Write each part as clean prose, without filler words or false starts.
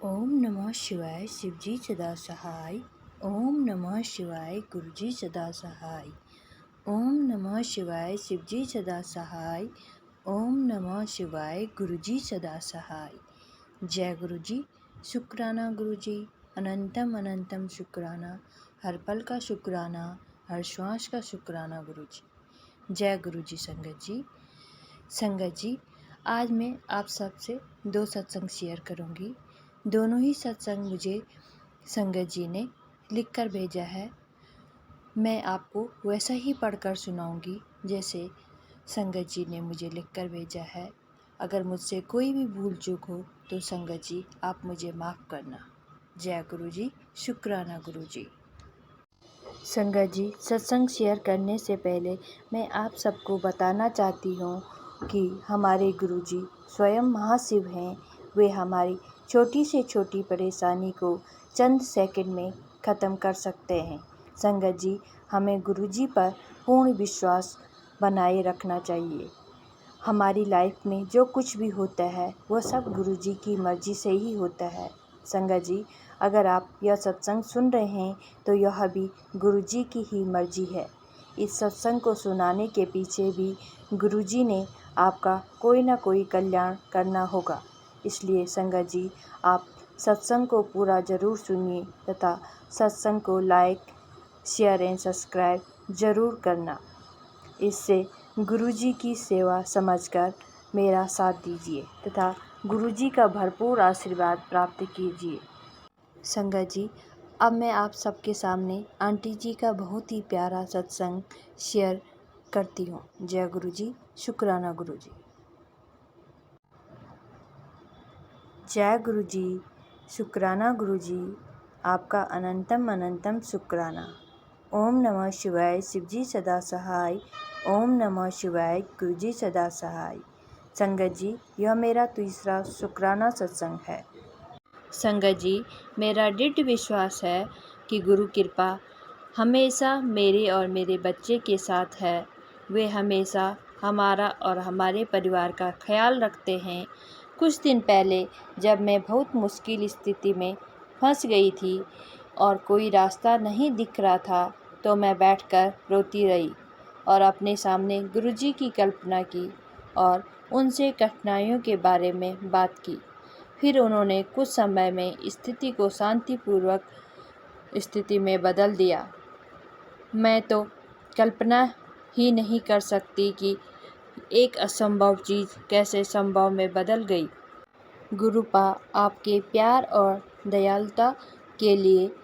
ओम नमः शिवाय शिवजी सदा सहाय। ओम नमः शिवाय गुरुजी सदा सहाय। ओम नमः शिवाय शिवजी सदा सहाय। ओम नमः शिवाय गुरुजी सदा सहाय। जय गुरुजी। शुक्राना गुरुजी, अनंतम अनंतम शुक्राना, हर पल का शुक्राना, हर श्वास का शुक्राना गुरुजी। जय गुरुजी। संगत जी, आज मैं आप सबसे 2 सत्संग शेयर करूंगी। दोनों ही सत्संग मुझे संगत जी ने लिखकर भेजा है। मैं आपको वैसा ही पढ़कर सुनाऊंगी जैसे संगत जी ने मुझे लिखकर भेजा है। अगर मुझसे कोई भी भूल चूक हो तो संगत जी आप मुझे माफ़ करना। जय गुरुजी। शुक्राना गुरुजी। संगत जी, सत्संग शेयर करने से पहले मैं आप सबको बताना चाहती हूँ कि हमारे गुरुजी स्वयं महाशिव हैं। वे हमारी छोटी से छोटी परेशानी को चंद सेकंड में ख़त्म कर सकते हैं। संगत जी, हमें गुरुजी पर पूर्ण विश्वास बनाए रखना चाहिए। हमारी लाइफ में जो कुछ भी होता है वह सब गुरुजी की मर्ज़ी से ही होता है। संगत जी, अगर आप यह सत्संग सुन रहे हैं तो यह भी गुरुजी की ही मर्ज़ी है। इस सत्संग को सुनाने के पीछे भी गुरुजी ने आपका कोई ना कोई कल्याण करना होगा। इसलिए संगत जी, आप सत्संग को पूरा ज़रूर सुनिए तथा सत्संग को लाइक, शेयर एंड सब्सक्राइब ज़रूर करना। इससे गुरुजी की सेवा समझकर मेरा साथ दीजिए तथा गुरुजी का भरपूर आशीर्वाद प्राप्त कीजिए। संगत जी, अब मैं आप सबके सामने आंटी जी का बहुत ही प्यारा सत्संग शेयर करती हूँ। जय गुरुजी। शुक्राना गुरुजी। जय गुरुजी। शुक्राना गुरुजी, आपका अनंतम अनंतम शुक्राना। ओम नमः शिवाय शिवजी सदा सहाय। ओम नमः शिवाय गुरुजी सदा सहाय। संगत जी, यह मेरा तीसरा शुक्राना सत्संग है। संगत जी, मेरा दृढ़ विश्वास है कि गुरु कृपा हमेशा मेरे और मेरे बच्चे के साथ है। वे हमेशा हमारा और हमारे परिवार का ख्याल रखते हैं। कुछ दिन पहले जब मैं बहुत मुश्किल स्थिति में फंस गई थी और कोई रास्ता नहीं दिख रहा था तो मैं बैठकर रोती रही और अपने सामने गुरुजी की कल्पना की और उनसे कठिनाइयों के बारे में बात की। फिर उन्होंने कुछ समय में स्थिति को शांतिपूर्वक स्थिति में बदल दिया। मैं तो कल्पना ही नहीं कर सकती कि एक असंभव चीज़ कैसे संभव में बदल गई। गुरुपा आपके प्यार और दयालुता के लिए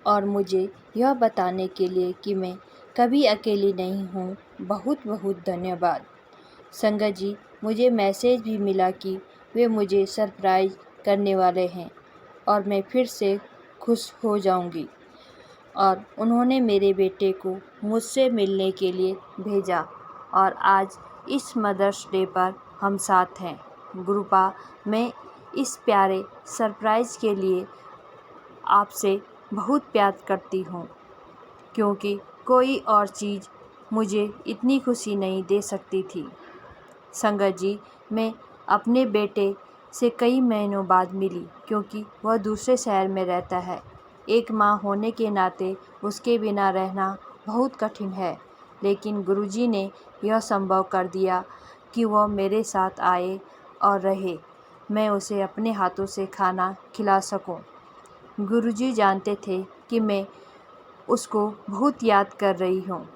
और मुझे यह बताने के लिए कि मैं कभी अकेली नहीं हूँ, बहुत बहुत धन्यवाद। संगत जी, मुझे मैसेज भी मिला कि वे मुझे सरप्राइज़ करने वाले हैं और मैं फिर से खुश हो जाऊंगी। और उन्होंने मेरे बेटे को मुझसे मिलने के लिए भेजा और आज इस मदर्स डे पर हम साथ हैं। गुरुपा, मैं इस प्यारे सरप्राइज़ के लिए आपसे बहुत प्यार करती हूँ क्योंकि कोई और चीज़ मुझे इतनी खुशी नहीं दे सकती थी। संगत जी, मैं अपने बेटे से कई महीनों बाद मिली क्योंकि वह दूसरे शहर में रहता है। एक माँ होने के नाते उसके बिना रहना बहुत कठिन है, लेकिन गुरुजी ने यह संभव कर दिया कि वह मेरे साथ आए और रहे, मैं उसे अपने हाथों से खाना खिला सकूं। गुरुजी जानते थे कि मैं उसको बहुत याद कर रही हूँ।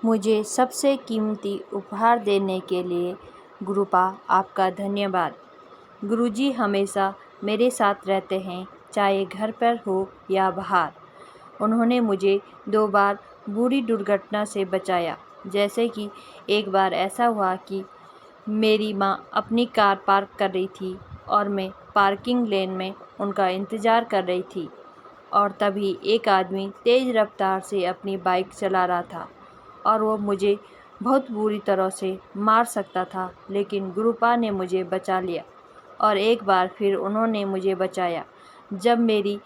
मुझे सबसे कीमती उपहार देने के लिए गुरुपा आपका धन्यवाद। गुरुजी हमेशा मेरे साथ रहते हैं, चाहे घर पर हो या बाहर। उन्होंने मुझे 2 बार बुरी दुर्घटना से बचाया। जैसे कि एक बार ऐसा हुआ कि मेरी माँ अपनी कार पार्क कर रही थी और मैं पार्किंग लेन में उनका इंतज़ार कर रही थी और तभी एक आदमी तेज़ रफ्तार से अपनी बाइक चला रहा था और वो मुझे बहुत बुरी तरह से मार सकता था, लेकिन गुरुपा ने मुझे बचा लिया और एक बार फिर उन्होंने मुझे बचाया जब मेरी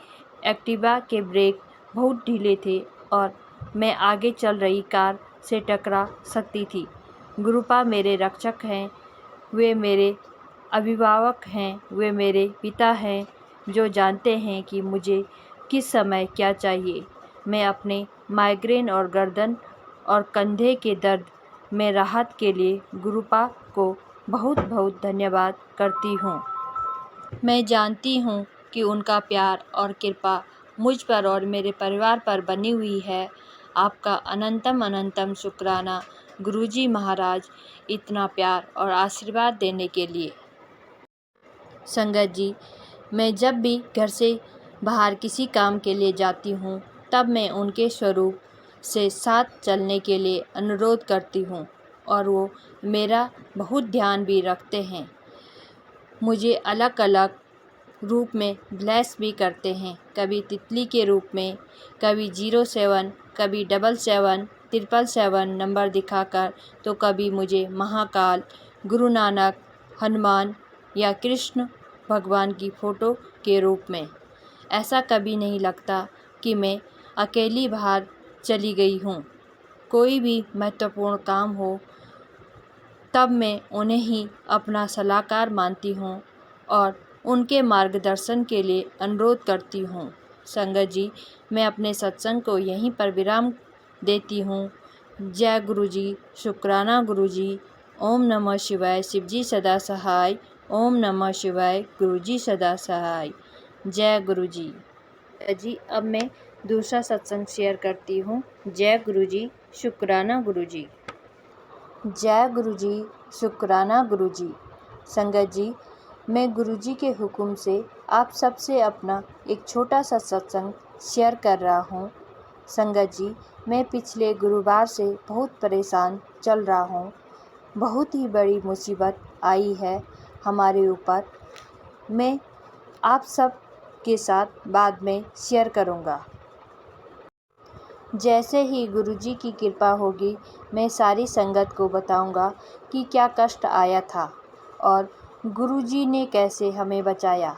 एक्टिवा के ब्रेक बहुत ढीले थे और मैं आगे चल रही कार से टकरा सकती थी। गुरुपा मेरे रक्षक हैं, वे मेरे अभिभावक हैं, वे मेरे पिता हैं, जो जानते हैं कि मुझे किस समय क्या चाहिए। मैं अपने माइग्रेन और गर्दन और कंधे के दर्द में राहत के लिए गुरुपा को बहुत बहुत धन्यवाद करती हूँ। मैं जानती हूँ कि उनका प्यार और कृपा मुझ पर और मेरे परिवार पर बनी हुई है। आपका अनंतम अनंतम शुक्राना गुरुजी महाराज, इतना प्यार और आशीर्वाद देने के लिए। संगत जी, मैं जब भी घर से बाहर किसी काम के लिए जाती हूँ तब मैं उनके स्वरूप से साथ चलने के लिए अनुरोध करती हूँ और वो मेरा बहुत ध्यान भी रखते हैं। मुझे अलग अलग रूप में ब्लेस भी करते हैं, कभी तितली के रूप में, कभी 07, कभी 77, 777 नंबर दिखाकर, तो कभी मुझे महाकाल, गुरु नानक, हनुमान या कृष्ण भगवान की फ़ोटो के रूप में। ऐसा कभी नहीं लगता कि मैं अकेली बाहर चली गई हूँ। कोई भी महत्वपूर्ण काम हो तब मैं उन्हें ही अपना सलाहकार मानती हूँ और उनके मार्गदर्शन के लिए अनुरोध करती हूँ। संगत जी, मैं अपने सत्संग को यहीं पर विराम देती हूँ। जय गुरु जी, शुक्राना गुरु जी। ओम नमः शिवाय, शिवजी सदा सहाय। ओम नमः शिवाय, गुरु जी सदा सहाय। जय गुरु जी। जी, अब मैं दूसरा सत्संग शेयर करती हूँ। जय गुरु जी, शुक्राना गुरु जी। जय गुरु जी, शुक्राना गुरु जी। संगत जी, मैं गुरु जी के हुक्म से आप सबसे अपना एक छोटा सा सत्संग शेयर कर रहा हूँ। संगत जी, मैं पिछले गुरुवार से बहुत परेशान चल रहा हूँ। बहुत ही बड़ी मुसीबत आई है हमारे ऊपर। मैं आप सब के साथ बाद में शेयर करूँगा। जैसे ही गुरुजी की कृपा होगी मैं सारी संगत को बताऊंगा कि क्या कष्ट आया था और गुरुजी ने कैसे हमें बचाया।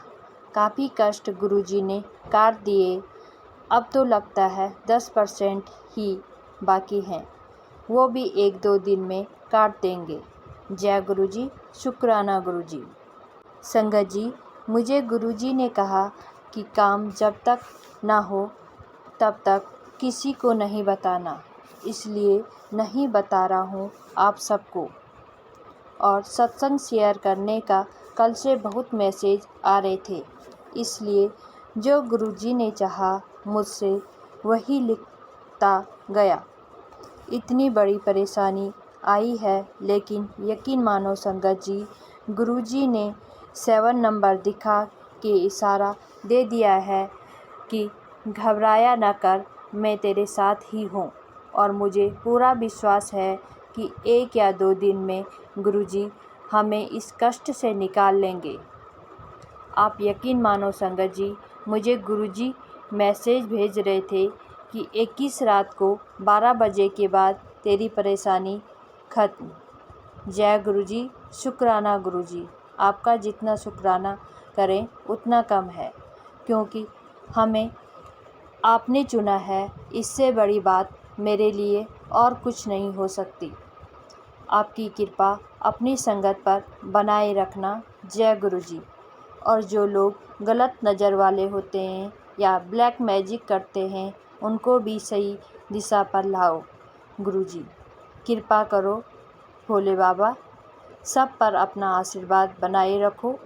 काफ़ी कष्ट गुरुजी ने काट दिए। अब तो लगता है 10% ही बाकी हैं, वो भी 1-2 दिन में काट देंगे। जय गुरुजी, शुक्राना गुरुजी। संगत जी, मुझे गुरुजी ने कहा कि काम जब तक ना हो तब तक किसी को नहीं बताना, इसलिए नहीं बता रहा हूँ आप सबको। और सत्संग शेयर करने का कल से बहुत मैसेज आ रहे थे, इसलिए जो गुरुजी ने चाहा मुझसे वही लिखता गया। इतनी बड़ी परेशानी आई है, लेकिन यकीन मानो संगत जी, गुरुजी ने 7 नंबर दिखा के इशारा दे दिया है कि घबराया न कर, मैं तेरे साथ ही हूँ। और मुझे पूरा विश्वास है कि 1 या 2 दिन में गुरुजी हमें इस कष्ट से निकाल लेंगे। आप यकीन मानो संगत जी, मुझे गुरुजी मैसेज भेज रहे थे कि 21 रात को 12 बजे के बाद तेरी परेशानी खत्म। जय गुरुजी, शुक्राना गुरुजी। आपका जितना शुक्राना करें उतना कम है, क्योंकि हमें आपने चुना है। इससे बड़ी बात मेरे लिए और कुछ नहीं हो सकती। आपकी कृपा अपनी संगत पर बनाए रखना। जय गुरुजी। और जो लोग गलत नज़र वाले होते हैं या ब्लैक मैजिक करते हैं, उनको भी सही दिशा पर लाओ। गुरुजी, कृपा करो। भोले बाबा, सब पर अपना आशीर्वाद बनाए रखो।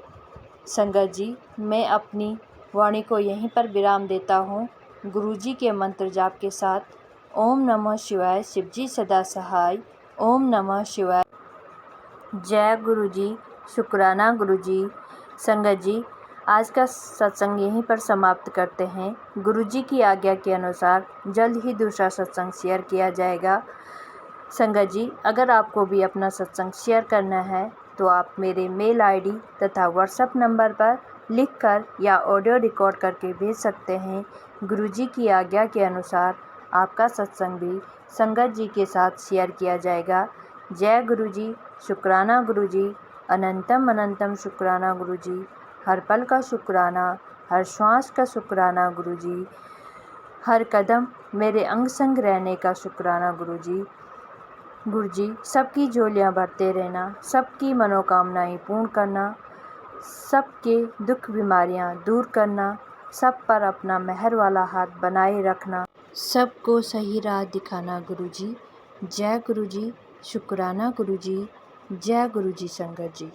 संगत जी, मैं अपनी वाणी को यहीं पर विराम देता हूँ गुरुजी के मंत्र जाप के साथ। ओम नमः शिवाय, शिवजी सदा सहाय। ओम नमः शिवाय। जय गुरुजी, शुक्राना गुरुजी। संगत जी, आज का सत्संग यहीं पर समाप्त करते हैं। गुरुजी की आज्ञा के अनुसार जल्द ही दूसरा सत्संग शेयर किया जाएगा। संगत जी, अगर आपको भी अपना सत्संग शेयर करना है तो आप मेरे मेल आईडी तथा व्हाट्सएप नंबर पर लिखकर या ऑडियो रिकॉर्ड करके भेज सकते हैं। गुरुजी की आज्ञा के अनुसार आपका सत्संग भी संगत जी के साथ शेयर किया जाएगा। जय गुरुजी, शुक्राना गुरुजी। अनंतम अनंतम शुक्राना गुरुजी। हर पल का शुक्राना, हर श्वास का शुक्राना गुरुजी। हर कदम मेरे अंग संग रहने का शुक्राना गुरुजी। गुरुजी, सबकी झोलियाँ भरते रहना, सबकी मनोकामनाएं पूर्ण करना। सबके दुख बीमारियां दूर करना, सब पर अपना मेहर वाला हाथ बनाए रखना, सबको सही राह दिखाना गुरुजी। जय गुरुजी, शुक्राना गुरुजी, जय गुरुजी संगत जी।